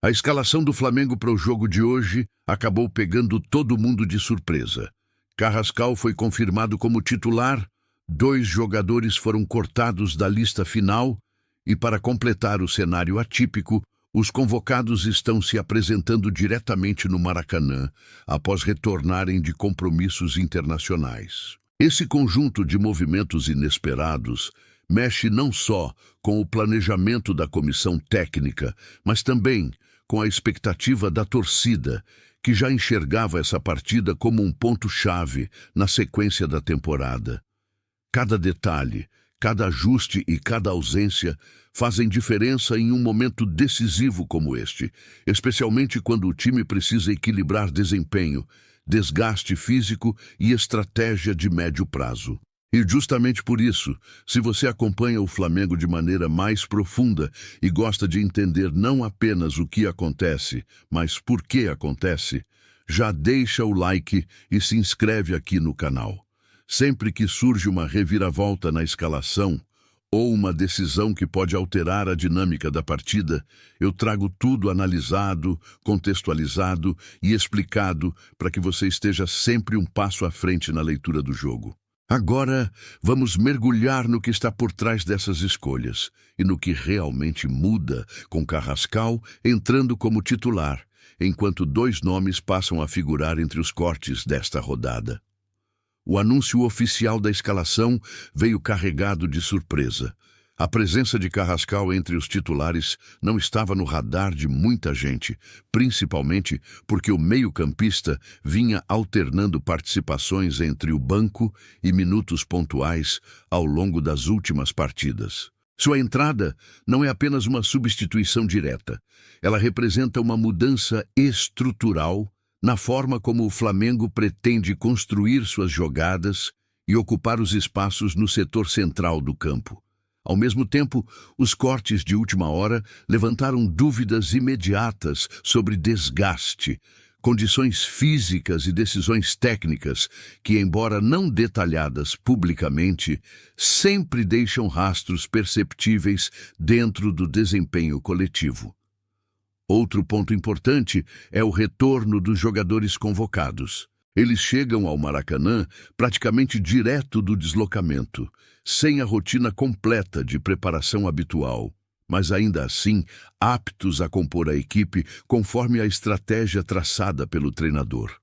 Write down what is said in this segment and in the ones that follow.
A escalação do Flamengo para o jogo de hoje acabou pegando todo mundo de surpresa. Carrascal foi confirmado como titular, 2 jogadores foram cortados da lista final e, para completar o cenário atípico, os convocados estão se apresentando diretamente no Maracanã, após retornarem de compromissos internacionais. Esse conjunto de movimentos inesperados mexe não só com o planejamento da comissão técnica, mas também com a expectativa da torcida, que já enxergava essa partida como um ponto-chave na sequência da temporada. Cada detalhe, cada ajuste e cada ausência fazem diferença em um momento decisivo como este, especialmente quando o time precisa equilibrar desempenho, desgaste físico e estratégia de médio prazo. E justamente por isso, se você acompanha o Flamengo de maneira mais profunda e gosta de entender não apenas o que acontece, mas por que acontece, já deixa o like e se inscreve aqui no canal. Sempre que surge uma reviravolta na escalação ou uma decisão que pode alterar a dinâmica da partida, eu trago tudo analisado, contextualizado e explicado para que você esteja sempre um passo à frente na leitura do jogo. Agora, vamos mergulhar no que está por trás dessas escolhas e no que realmente muda com Carrascal entrando como titular, enquanto 2 nomes passam a figurar entre os cortes desta rodada. O anúncio oficial da escalação veio carregado de surpresa. A presença de Carrascal entre os titulares não estava no radar de muita gente, principalmente porque o meio-campista vinha alternando participações entre o banco e minutos pontuais ao longo das últimas partidas. Sua entrada não é apenas uma substituição direta, ela representa uma mudança estrutural na forma como o Flamengo pretende construir suas jogadas e ocupar os espaços no setor central do campo. Ao mesmo tempo, os cortes de última hora levantaram dúvidas imediatas sobre desgaste, condições físicas e decisões técnicas que, embora não detalhadas publicamente, sempre deixam rastros perceptíveis dentro do desempenho coletivo. Outro ponto importante é o retorno dos jogadores convocados. Eles chegam ao Maracanã praticamente direto do deslocamento, sem a rotina completa de preparação habitual, mas ainda assim aptos a compor a equipe conforme a estratégia traçada pelo treinador.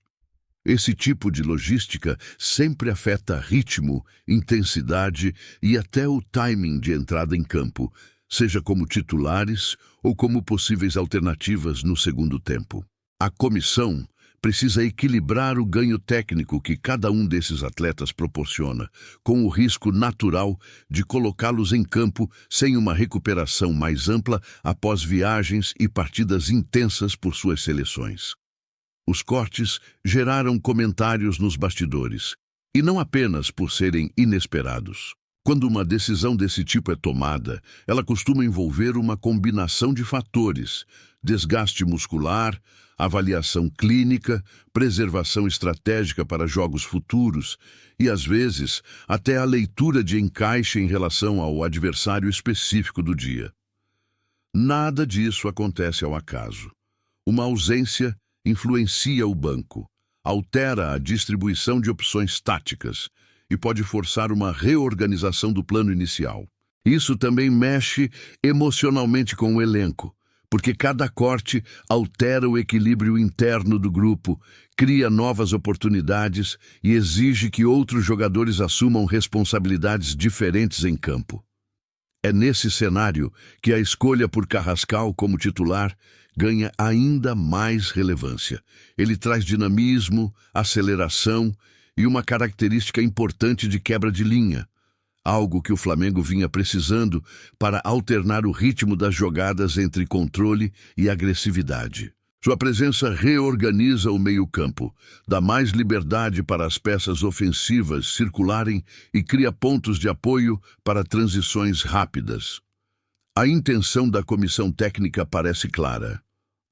Esse tipo de logística sempre afeta ritmo, intensidade e até o timing de entrada em campo, seja como titulares ou como possíveis alternativas no segundo tempo. A comissão precisa equilibrar o ganho técnico que cada um desses atletas proporciona, com o risco natural de colocá-los em campo sem uma recuperação mais ampla após viagens e partidas intensas por suas seleções. Os cortes geraram comentários nos bastidores, e não apenas por serem inesperados. Quando uma decisão desse tipo é tomada, ela costuma envolver uma combinação de fatores: desgaste muscular, avaliação clínica, preservação estratégica para jogos futuros e, às vezes, até a leitura de encaixe em relação ao adversário específico do dia. Nada disso acontece ao acaso. Uma ausência influencia o banco, altera a distribuição de opções táticas e pode forçar uma reorganização do plano inicial. Isso também mexe emocionalmente com o elenco, porque cada corte altera o equilíbrio interno do grupo, cria novas oportunidades e exige que outros jogadores assumam responsabilidades diferentes em campo. É nesse cenário que a escolha por Carrascal como titular ganha ainda mais relevância. Ele traz dinamismo, aceleração e uma característica importante de quebra de linha, algo que o Flamengo vinha precisando para alternar o ritmo das jogadas entre controle e agressividade. Sua presença reorganiza o meio-campo, dá mais liberdade para as peças ofensivas circularem e cria pontos de apoio para transições rápidas. A intenção da comissão técnica parece clara: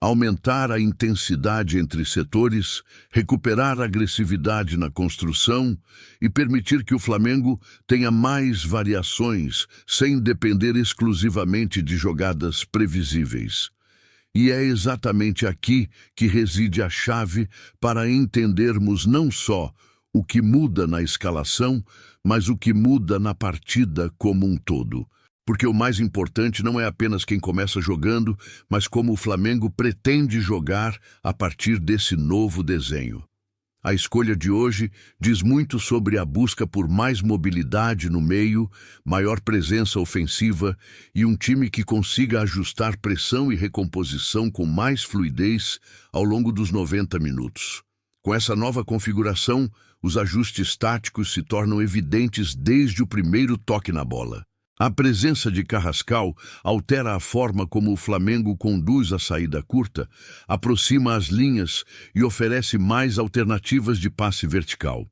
aumentar a intensidade entre setores, recuperar a agressividade na construção e permitir que o Flamengo tenha mais variações sem depender exclusivamente de jogadas previsíveis. E é exatamente aqui que reside a chave para entendermos não só o que muda na escalação, mas o que muda na partida como um todo. Porque o mais importante não é apenas quem começa jogando, mas como o Flamengo pretende jogar a partir desse novo desenho. A escolha de hoje diz muito sobre a busca por mais mobilidade no meio, maior presença ofensiva e um time que consiga ajustar pressão e recomposição com mais fluidez ao longo dos 90 minutos. Com essa nova configuração, os ajustes táticos se tornam evidentes desde o primeiro toque na bola. A presença de Carrascal altera a forma como o Flamengo conduz a saída curta, aproxima as linhas e oferece mais alternativas de passe vertical.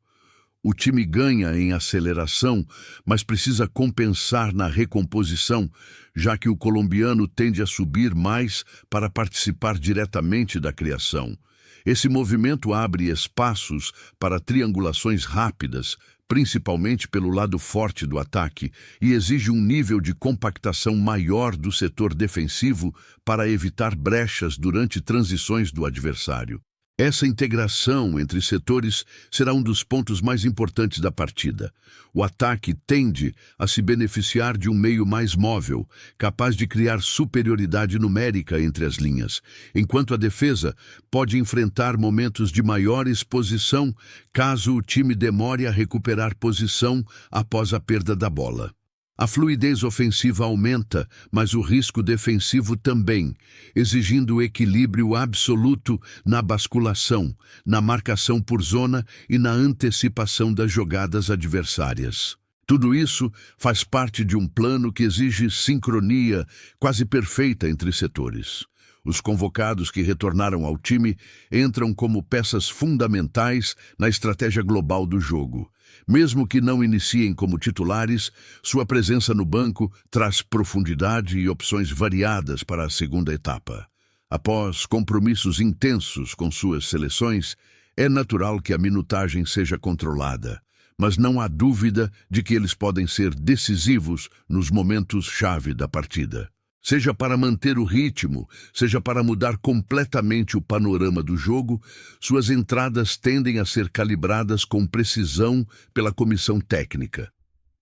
O time ganha em aceleração, mas precisa compensar na recomposição, já que o colombiano tende a subir mais para participar diretamente da criação. Esse movimento abre espaços para triangulações rápidas, principalmente pelo lado forte do ataque, e exige um nível de compactação maior do setor defensivo para evitar brechas durante transições do adversário. Essa integração entre setores será um dos pontos mais importantes da partida. O ataque tende a se beneficiar de um meio mais móvel, capaz de criar superioridade numérica entre as linhas, enquanto a defesa pode enfrentar momentos de maior exposição caso o time demore a recuperar posição após a perda da bola. A fluidez ofensiva aumenta, mas o risco defensivo também, exigindo equilíbrio absoluto na basculação, na marcação por zona e na antecipação das jogadas adversárias. Tudo isso faz parte de um plano que exige sincronia quase perfeita entre setores. Os convocados que retornaram ao time entram como peças fundamentais na estratégia global do jogo. Mesmo que não iniciem como titulares, sua presença no banco traz profundidade e opções variadas para a segunda etapa. Após compromissos intensos com suas seleções, é natural que a minutagem seja controlada, mas não há dúvida de que eles podem ser decisivos nos momentos-chave da partida. Seja para manter o ritmo, seja para mudar completamente o panorama do jogo, suas entradas tendem a ser calibradas com precisão pela comissão técnica.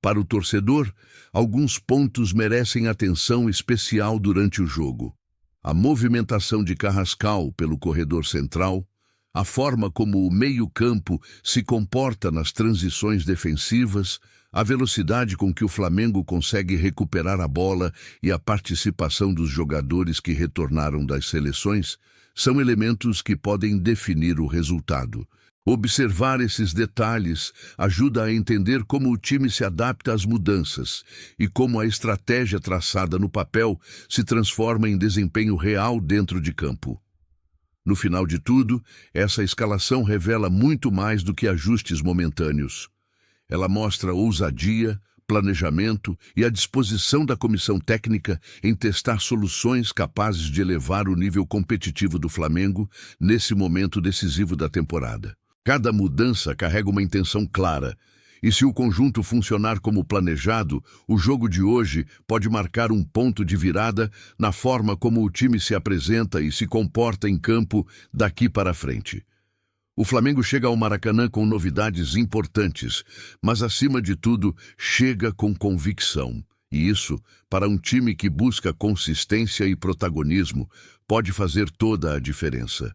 Para o torcedor, alguns pontos merecem atenção especial durante o jogo. A movimentação de Carrascal pelo corredor central, a forma como o meio-campo se comporta nas transições defensivas, a velocidade com que o Flamengo consegue recuperar a bola e a participação dos jogadores que retornaram das seleções são elementos que podem definir o resultado. Observar esses detalhes ajuda a entender como o time se adapta às mudanças e como a estratégia traçada no papel se transforma em desempenho real dentro de campo. No final de tudo, essa escalação revela muito mais do que ajustes momentâneos. Ela mostra ousadia, planejamento e a disposição da comissão técnica em testar soluções capazes de elevar o nível competitivo do Flamengo nesse momento decisivo da temporada. Cada mudança carrega uma intenção clara, e se o conjunto funcionar como planejado, o jogo de hoje pode marcar um ponto de virada na forma como o time se apresenta e se comporta em campo daqui para frente. O Flamengo chega ao Maracanã com novidades importantes, mas, acima de tudo, chega com convicção. E isso, para um time que busca consistência e protagonismo, pode fazer toda a diferença.